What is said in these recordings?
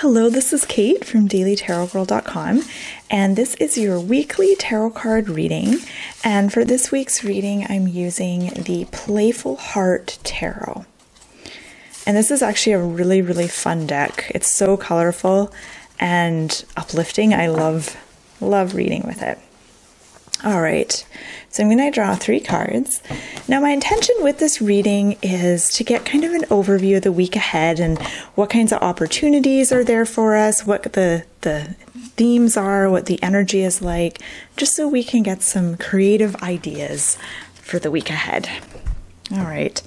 Hello, this is Kate from dailytarotgirl.com, and this is your weekly tarot card reading. And for this week's reading, I'm using the Playful Heart Tarot. And this is actually a really, really fun deck. It's so colorful and uplifting. I love reading with it. All right, so I'm going to draw 3 cards. Now, my intention with this reading is to get kind of an overview of the week ahead and what kinds of opportunities are there for us, what the themes are, what the energy is like, just so we can get some creative ideas for the week ahead. All right,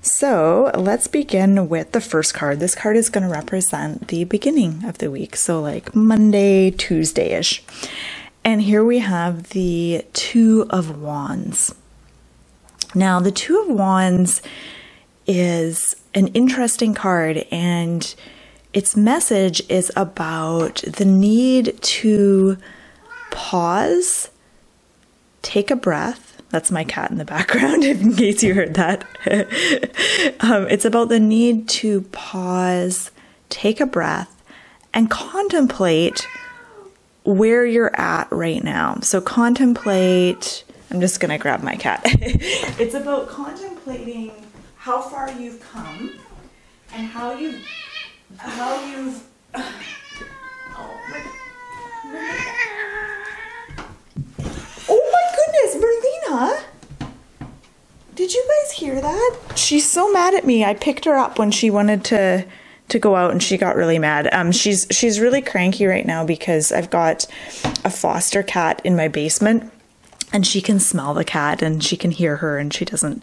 so let's begin with the first card. This card is going to represent the beginning of the week, so like Monday, Tuesday-ish. And here we have the Two of Wands. Now, the Two of Wands is an interesting card, and its message is about the need to pause, take a breath. That's my cat in the background, in case you heard that. It's about the need to pause, take a breath, and contemplate where you're at right now. So contemplate, I'm just gonna grab my cat. It's about contemplating how far you've come and how you've oh my goodness, Merlina, did you guys hear that? She's so mad at me. I picked her up when she wanted to go out and she got really mad. She's really cranky right now because I've got a foster cat in my basement and she can smell the cat and she can hear her and she doesn't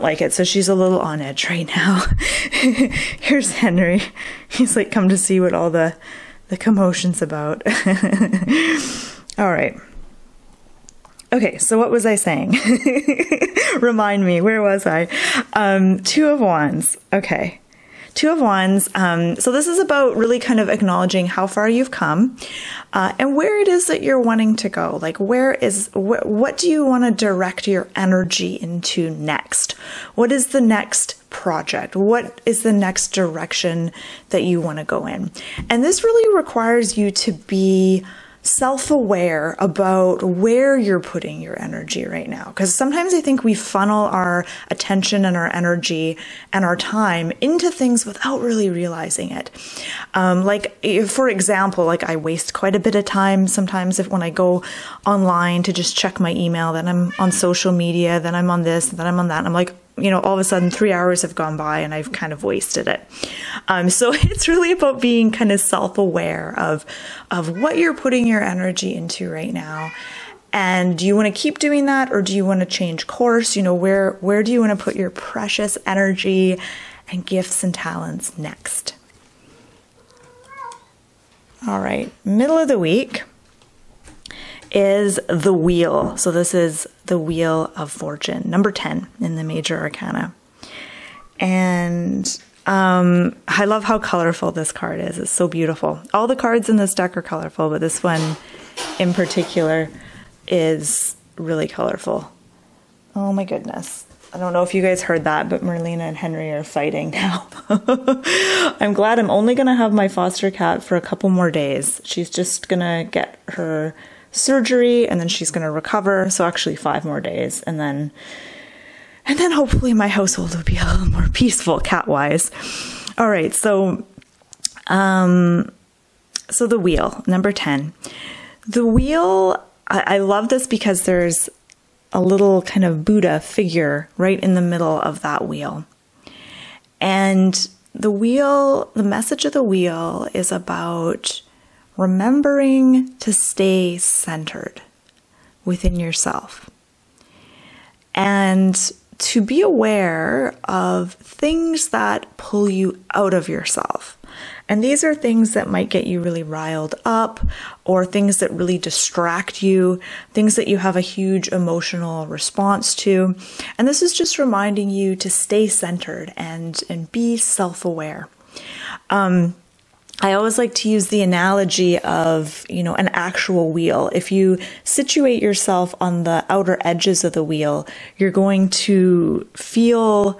like it. So she's a little on edge right now. Here's Henry. He's like come to see what all the commotion's about. All right. Okay, so what was I saying? Remind me, where was I? Two of Wands. Okay. Two of Wands. So this is about really kind of acknowledging how far you've come and where it is that you're wanting to go. Like what do you want to direct your energy into next? What is the next project? What is the next direction that you want to go in? And this really requires you to be self-aware about where you're putting your energy right now. Because sometimes I think we funnel our attention and our energy and our time into things without really realizing it. For example, like I waste quite a bit of time sometimes when I go online to just check my email, then I'm on social media, then I'm on this, then I'm on that. And I'm like, all of a sudden 3 hours have gone by and I've kind of wasted it. So it's really about being kind of self-aware of what you're putting your energy into right now. And do you want to keep doing that, or do you want to change course? Where do you want to put your precious energy and gifts and talents next? All right, middle of the week is the Wheel. So this is the Wheel of Fortune, number 10 in the Major Arcana. And I love how colorful this card is. It's so beautiful. All the cards in this deck are colorful, but this one in particular is really colorful. Oh my goodness. I don't know if you guys heard that, but Merlina and Henry are fighting now. I'm glad I'm only going to have my foster cat for a couple more days. She's just going to get her surgery and then she's going to recover. So actually 5 more days. And then hopefully my household will be a little more peaceful cat-wise. All right. So the Wheel, number 10. The Wheel, I love this because there's a little kind of Buddha figure right in the middle of that wheel. And the wheel, the message of the wheel is about remembering to stay centered within yourself and to be aware of things that pull you out of yourself. And these are things that might get you really riled up, or things that really distract you, things that you have a huge emotional response to. And this is just reminding you to stay centered and be self-aware. I always like to use the analogy of, an actual wheel. If you situate yourself on the outer edges of the wheel, you're going to feel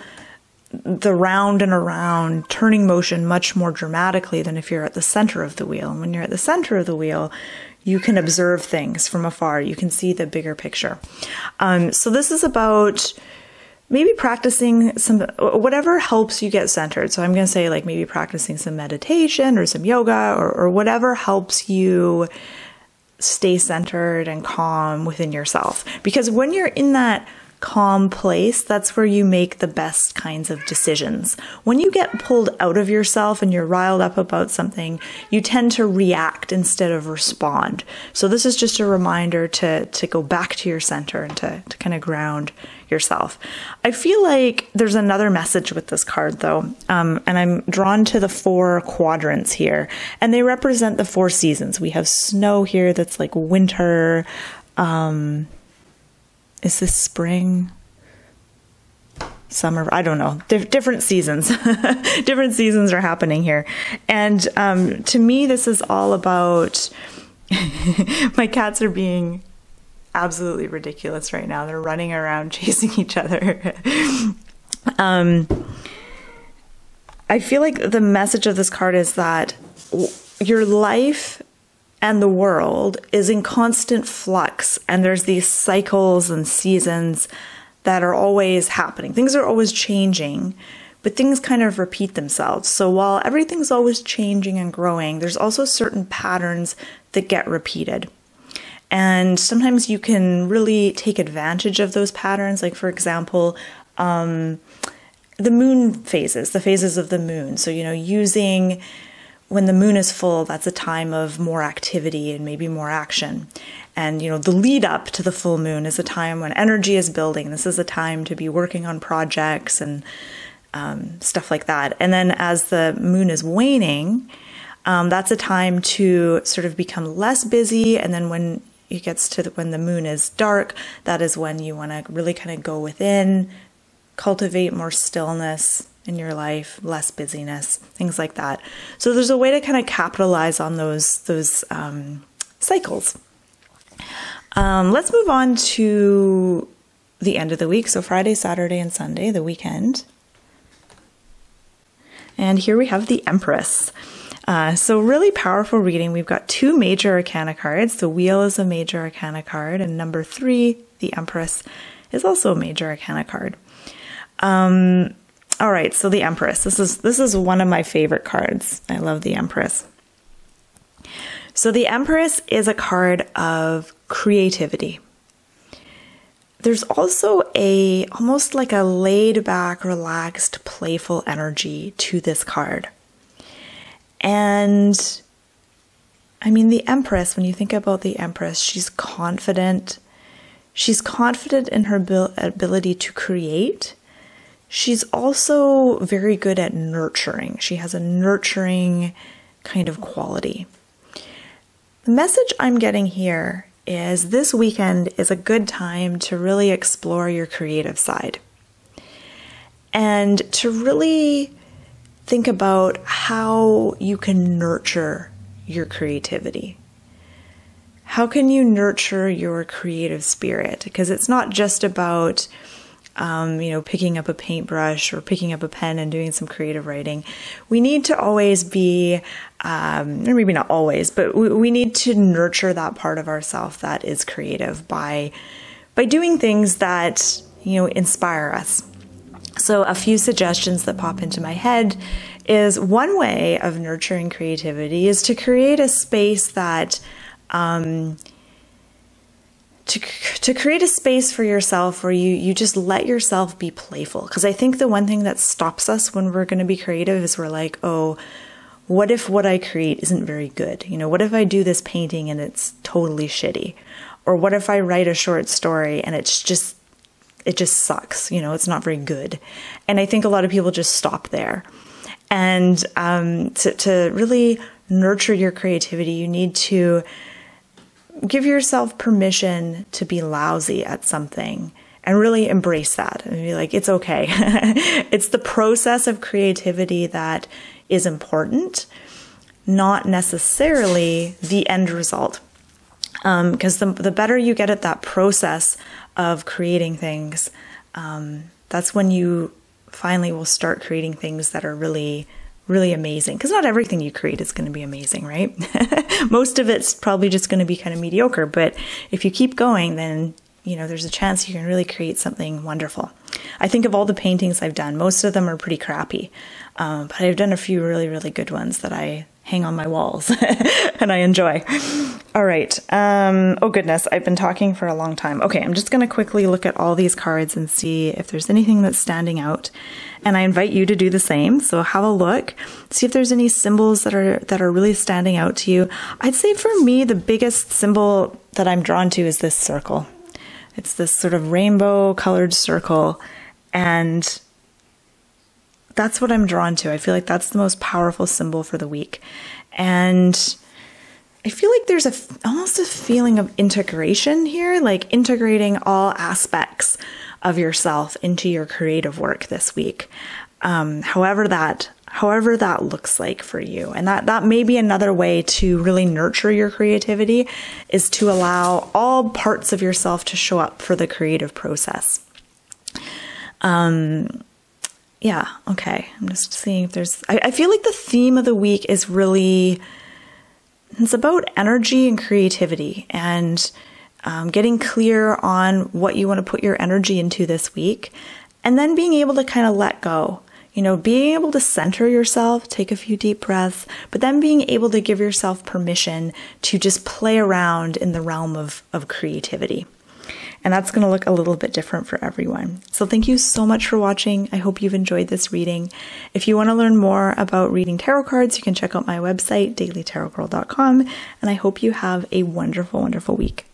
the round and around turning motion much more dramatically than if you're at the center of the wheel. And when you're at the center of the wheel, you can observe things from afar. You can see the bigger picture. So this is about maybe practicing whatever helps you get centered. So I'm going to say like maybe practicing some meditation or some yoga or whatever helps you stay centered and calm within yourself. Because when you're in that calm place, that's where you make the best kinds of decisions. When you get pulled out of yourself and you're riled up about something, you tend to react instead of respond. So this is just a reminder to go back to your center and to kind of ground yourself. I feel like there's another message with this card though, and I'm drawn to the 4 quadrants here, and they represent the 4 seasons. We have snow here that's like winter. Is this spring? Summer? I don't know. Different seasons. Different seasons are happening here. And to me, this is all about... My cats are being absolutely ridiculous right now. They're running around chasing each other. I feel like the message of this card is that your life and the world is in constant flux, and there's these cycles and seasons that are always happening. Things are always changing, but things kind of repeat themselves. So while everything's always changing and growing, there's also certain patterns that get repeated. And sometimes you can really take advantage of those patterns. Like for example, the moon phases, the phases of the moon. So, using when the moon is full, that's a time of more activity and maybe more action. And, the lead up to the full moon is a time when energy is building. This is a time to be working on projects and stuff like that. And then as the moon is waning, that's a time to sort of become less busy. And then when it gets to when the moon is dark, that is when you want to really kind of go within, cultivate more stillness in your life, less busyness, things like that. So there's a way to kind of capitalize on those cycles. Let's move on to the end of the week. So Friday, Saturday, and Sunday, the weekend. And here we have the Empress. So really powerful reading. We've got 2 major arcana cards. The Wheel is a major arcana card, and number 3, the Empress, is also a major arcana card. All right, so the Empress. This is one of my favorite cards. I love the Empress. So the Empress is a card of creativity. There's also almost like a laid back, relaxed, playful energy to this card. And I mean, the Empress, when you think about the Empress, she's confident. She's confident in her ability to create. She's also very good at nurturing. She has a nurturing kind of quality. The message I'm getting here is this weekend is a good time to really explore your creative side and to really think about how you can nurture your creativity. How can you nurture your creative spirit? Because it's not just about picking up a paintbrush or picking up a pen and doing some creative writing. We need to always be, or maybe not always, but we need to nurture that part of ourselves that is creative by doing things that, inspire us. So a few suggestions that pop into my head is one way of nurturing creativity is to create a space that, to create a space for yourself where you just let yourself be playful. Because I think the one thing that stops us when we're going to be creative is we're like, oh, what if what I create isn't very good? What if I do this painting and it's totally shitty? Or what if I write a short story and it just sucks, it's not very good. And I think a lot of people just stop there. And to really nurture your creativity, you need to give yourself permission to be lousy at something and really embrace that and be like, it's okay. It's the process of creativity that is important, not necessarily the end result. Because the better you get at that process of creating things, that's when you finally will start creating things that are really, really amazing. Because not everything you create is going to be amazing, right? Most of it's probably just going to be kind of mediocre. But if you keep going, then, you know, there's a chance you can really create something wonderful. I think of all the paintings I've done, most of them are pretty crappy. But I've done a few really, really good ones that I hang on my walls and I enjoy. All right. Oh goodness, I've been talking for a long time. Okay, I'm just going to quickly look at all these cards and see if there's anything that's standing out. And I invite you to do the same. So have a look, see if there's any symbols that are really standing out to you. I'd say for me, the biggest symbol that I'm drawn to is this circle. It's this sort of rainbow colored circle, and that's what I'm drawn to. I feel like that's the most powerful symbol for the week. And I feel like there's almost a feeling of integration here, like integrating all aspects of yourself into your creative work this week. However that looks like for you. And that may be another way to really nurture your creativity, is to allow all parts of yourself to show up for the creative process. Yeah, okay. I'm just seeing if there's... I feel like the theme of the week is really... It's about energy and creativity, and getting clear on what you want to put your energy into this week, and then being able to kind of let go. You know, being able to center yourself, take a few deep breaths, but then being able to give yourself permission to just play around in the realm of creativity. And that's going to look a little bit different for everyone. So thank you so much for watching. I hope you've enjoyed this reading. If you want to learn more about reading tarot cards, you can check out my website, dailytarotgirl.com. And I hope you have a wonderful, wonderful week.